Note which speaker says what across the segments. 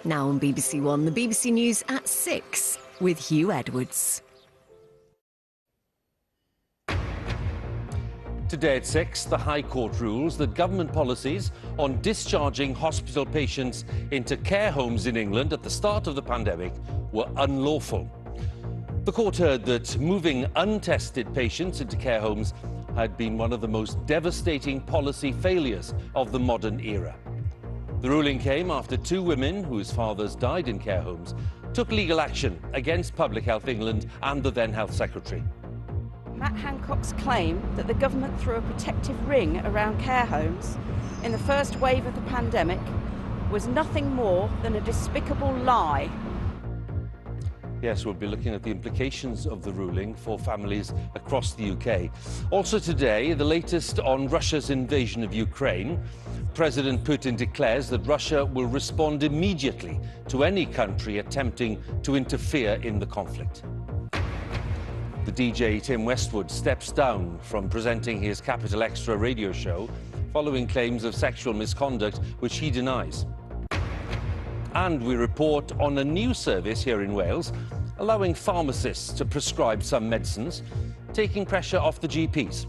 Speaker 1: Now on BBC One, the BBC News at 6 with Hugh Edwards.
Speaker 2: Today at 6, the High Court rules that government policies on discharging hospital patients into care homes in England at the start of the pandemic were unlawful. The court heard that moving untested patients into care homes had been one of the most devastating policy failures of the modern era. The ruling came after two women whose fathers died in care homes took legal action against Public Health England and the then Health Secretary.
Speaker 3: Matt Hancock's claim that the government threw a protective ring around care homes in the first wave of the pandemic was nothing more than a despicable lie.
Speaker 2: Yes, we'll be looking at the implications of the ruling for families across the UK. Also today, the latest on Russia's invasion of Ukraine. President Putin declares that Russia will respond immediately to any country attempting to interfere in the conflict. The DJ Tim Westwood steps down from presenting his Capital Extra radio show following claims of sexual misconduct, which he denies. And we report on a new service here in Wales allowing pharmacists to prescribe some medicines, taking pressure off the GPs.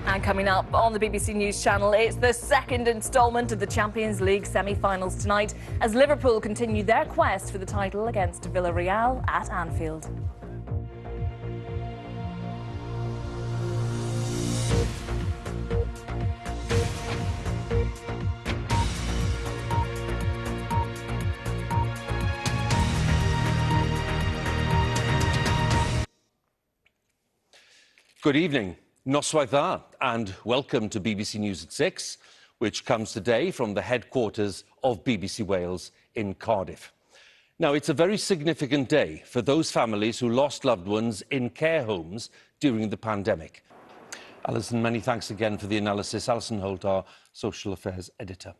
Speaker 4: And coming up on the BBC News Channel, it's the second instalment of the Champions League semi-finals tonight as Liverpool continue their quest for the title against Villarreal at Anfield.
Speaker 2: Good evening, noswaith dda, and welcome to BBC News at 6, which comes today from the headquarters of BBC Wales in Cardiff. Now, it's a very significant day for those families who lost loved ones in care homes during the pandemic. Alison, many thanks again for the analysis. Alison Holt, our social affairs editor.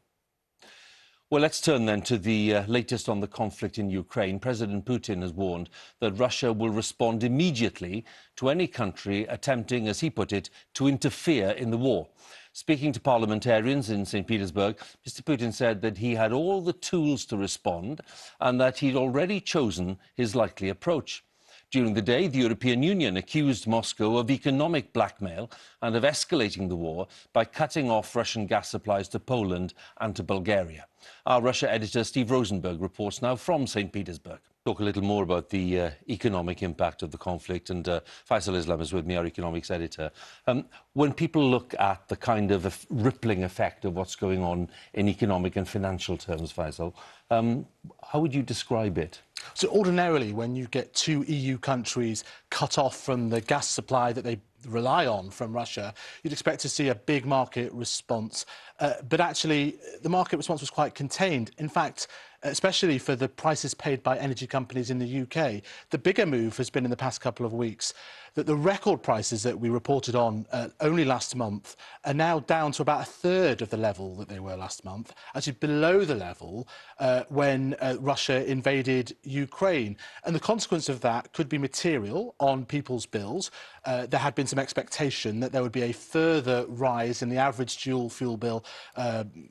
Speaker 2: Well, let's turn then to the latest on the conflict in Ukraine. President Putin has warned that Russia will respond immediately to any country attempting, as he put it, to interfere in the war. Speaking to parliamentarians in St. Petersburg, Mr. Putin said that he had all the tools to respond and that he'd already chosen his likely approach. During the day, the European Union accused Moscow of economic blackmail and of escalating the war by cutting off Russian gas supplies to Poland and to Bulgaria. Our Russia editor, Steve Rosenberg, reports now from St. Petersburg. Talk a little more about the economic impact of the conflict, and Faisal Islam is with me, our economics editor. When people look at the kind of rippling effect of what's going on in economic and financial terms, Faisal, how would you describe it?
Speaker 5: So ordinarily, when you get two EU countries cut off from the gas supply that they rely on from Russia, you'd expect to see a big market response. But actually, the market response was quite contained. In fact, especially for the prices paid by energy companies in the UK, the bigger move has been in the past couple of weeks that the record prices that we reported on only last month are now down to about a third of the level that they were last month, actually below the level when Russia invaded Ukraine. And the consequence of that could be material on people's bills. There had been some expectation that there would be a further rise in the average dual fuel bill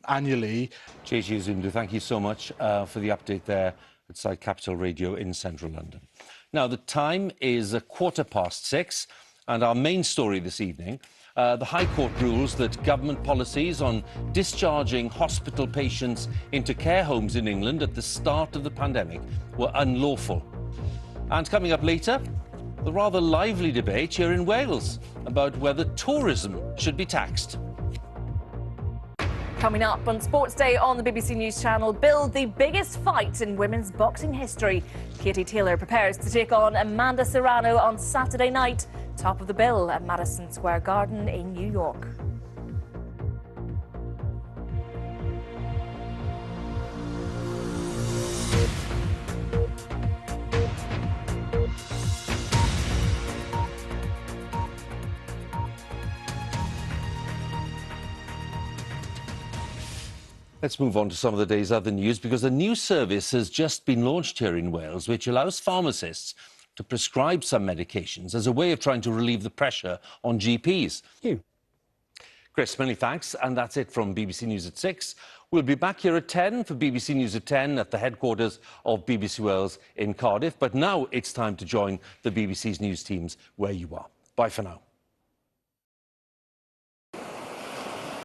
Speaker 5: annually.
Speaker 2: Chechi Zundu, thank you so much for the update there at Side Capital Radio in central London. Now, the time is 6:15, and our main story this evening, the High Court rules that government policies on discharging hospital patients into care homes in England at the start of the pandemic were unlawful. And coming up later, the rather lively debate here in Wales about whether tourism should be taxed.
Speaker 4: Coming up on Sports Day on the BBC News Channel, build the biggest fight in women's boxing history. Katie Taylor prepares to take on Amanda Serrano on Saturday night, top of the bill at Madison Square Garden in New York.
Speaker 2: Let's move on to some of the day's other news, because a new service has just been launched here in Wales, which allows pharmacists to prescribe some medications as a way of trying to relieve the pressure on GPs. Chris, many thanks. And that's it from BBC News at 6. We'll be back here at 10 for BBC News at 10 at the headquarters of BBC Wales in Cardiff. But now it's time to join the BBC's news teams where you are. Bye for now.